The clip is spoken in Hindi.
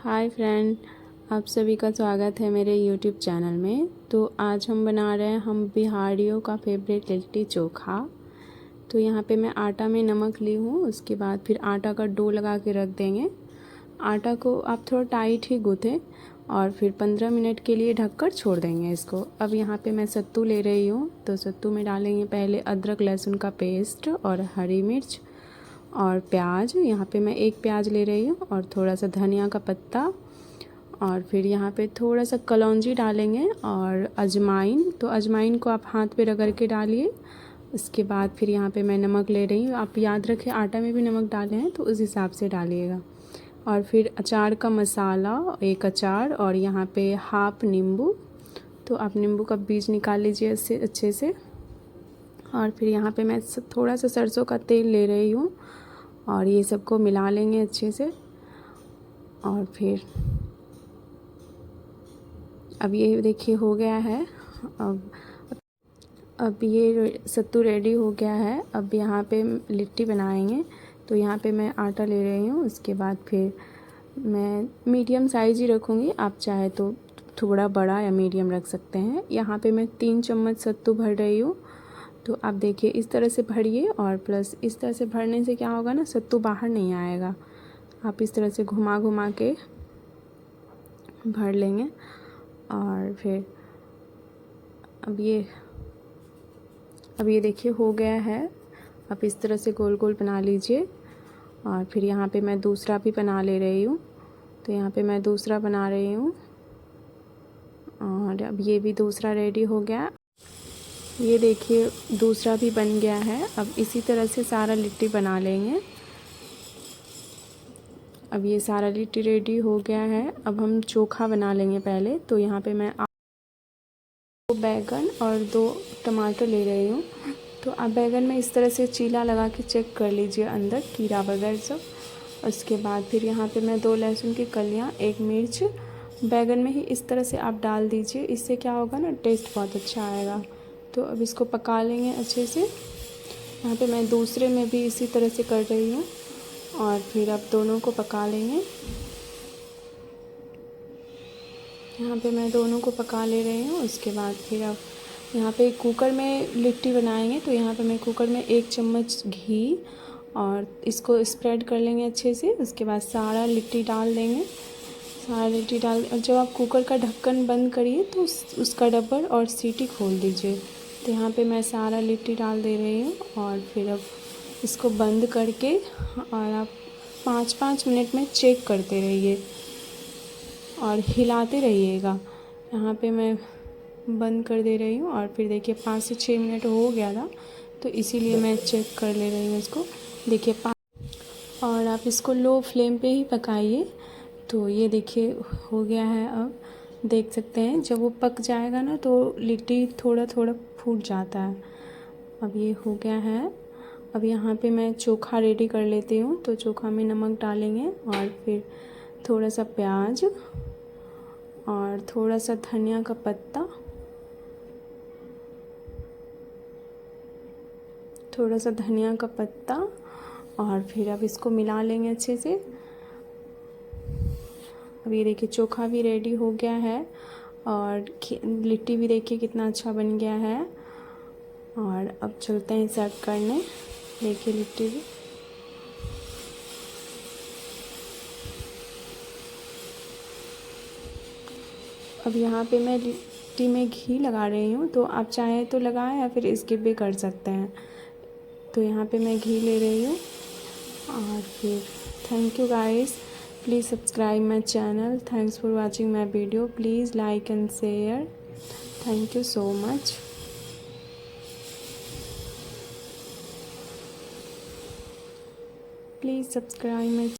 हाय फ्रेंड, आप सभी का स्वागत है मेरे यूट्यूब चैनल में। तो आज हम बना रहे हैं हम बिहारियों का फेवरेट लिट्टी चोखा। तो यहाँ पे मैं आटा में नमक ली हूँ, उसके बाद फिर आटा का डो लगा के रख देंगे। आटा को आप थोड़ा टाइट ही गूँथें और फिर 15 मिनट के लिए ढककर छोड़ देंगे इसको। अब यहाँ पे मैं सत्तू ले रही हूँ, तो सत्तू में डालेंगे पहले अदरक लहसुन का पेस्ट और हरी मिर्च और प्याज। यहाँ पे मैं एक प्याज ले रही हूँ और थोड़ा सा धनिया का पत्ता, और फिर यहाँ पे थोड़ा सा कलौंजी डालेंगे और अजवाइन। तो अजवाइन को आप हाथ पे रगड़ के डालिए। उसके बाद फिर यहाँ पे मैं नमक ले रही हूँ। आप याद रखें आटा में भी नमक डाले हैं तो उस हिसाब से डालिएगा। और फिर अचार का मसाला, एक अचार, और यहाँ पे हाफ नींबू। तो आप नींबू का बीज निकाल लीजिए इससे अच्छे से। और फिर यहाँ पे मैं थोड़ा सा सरसों का तेल ले रही हूँ और ये सबको मिला लेंगे अच्छे से। और फिर अब ये देखिए हो गया है। अब ये सत्तू रेडी हो गया है। अब यहाँ पे लिट्टी बनाएंगे। तो यहाँ पे मैं आटा ले रही हूँ। उसके बाद फिर मैं मीडियम साइज़ ही रखूँगी, आप चाहे तो थोड़ा बड़ा या मीडियम रख सकते हैं। यहाँ पे मैं 3 चम्मच सत्तू भर रही हूँ। तो आप देखिए इस तरह से भरिए, और प्लस इस तरह से भरने से क्या होगा ना, सत्तू बाहर नहीं आएगा। आप इस तरह से घुमा घुमा के भर लेंगे। और फिर अब ये देखिए हो गया है। आप इस तरह से गोल गोल बना लीजिए। और फिर यहाँ पे मैं दूसरा भी बना ले रही हूँ। तो यहाँ पे मैं दूसरा बना रही हूँ और अब ये भी दूसरा रेडी हो गया। ये देखिए दूसरा भी बन गया है। अब इसी तरह से सारा लिट्टी बना लेंगे। अब ये सारा लिट्टी रेडी हो गया है। अब हम चोखा बना लेंगे पहले। तो यहाँ पे मैं 2 बैगन और 2 टमाटर ले रही हूँ। तो आप बैगन में इस तरह से चीला लगा के चेक कर लीजिए अंदर कीड़ा वगैरह सब। उसके बाद फिर यहाँ पे मैं 2 लहसुन की कलियाँ, 1 मिर्च बैगन में ही इस तरह से आप डाल दीजिए। इससे क्या होगा ना, टेस्ट बहुत अच्छा आएगा। तो अब इसको पका लेंगे अच्छे से। यहाँ पे मैं दूसरे में भी इसी तरह से कर रही हूँ और फिर अब दोनों को पका लेंगे। यहाँ पे मैं दोनों को पका ले रही हूँ। उसके बाद फिर अब यहाँ पे कुकर में लिट्टी बनाएंगे। तो यहाँ पे मैं कुकर में 1 चम्मच घी और इसको स्प्रेड कर लेंगे अच्छे से। उसके बाद सारा लिट्टी डाल देंगे। सारा लिट्टी डाल, और जब आप कुकर का ढक्कन बंद करिए तो उसका डब्बर और सीटी खोल दीजिए। तो यहाँ पे मैं सारा लिट्टी डाल दे रही हूँ और फिर अब इसको बंद करके और आप 5-5 मिनट में चेक करते रहिए और हिलाते रहिएगा। यहाँ पे मैं बंद कर दे रही हूँ और फिर देखिए 5 से 6 मिनट हो गया था, तो इसीलिए मैं चेक कर ले रही हूँ इसको। देखिए और आप इसको लो फ्लेम पे ही पकाइए। तो ये देखिए हो गया है। अब देख सकते हैं जब वो पक जाएगा ना तो लिट्टी थोड़ा थोड़ा फूट जाता है। अब ये हो गया है। अब यहाँ पे मैं चोखा रेडी कर लेती हूँ। तो चोखा में नमक डालेंगे और फिर थोड़ा सा प्याज और थोड़ा सा धनिया का पत्ता, थोड़ा सा धनिया का पत्ता, और फिर अब इसको मिला लेंगे अच्छे से। अब ये देखिए चोखा भी रेडी हो गया है और लिट्टी भी देखिए कितना अच्छा बन गया है। और अब चलते हैं सर्व करने। देखिए लिट्टी भी अब यहाँ पे मैं लिट्टी में घी लगा रही हूँ। तो आप चाहे तो लगाएं या फिर स्किप भी कर सकते हैं। तो यहाँ पे मैं घी ले रही हूँ। और फिर thank you guys, please subscribe my channel. Thanks for watching my video. Please like and share. Thank you so much. Please subscribe my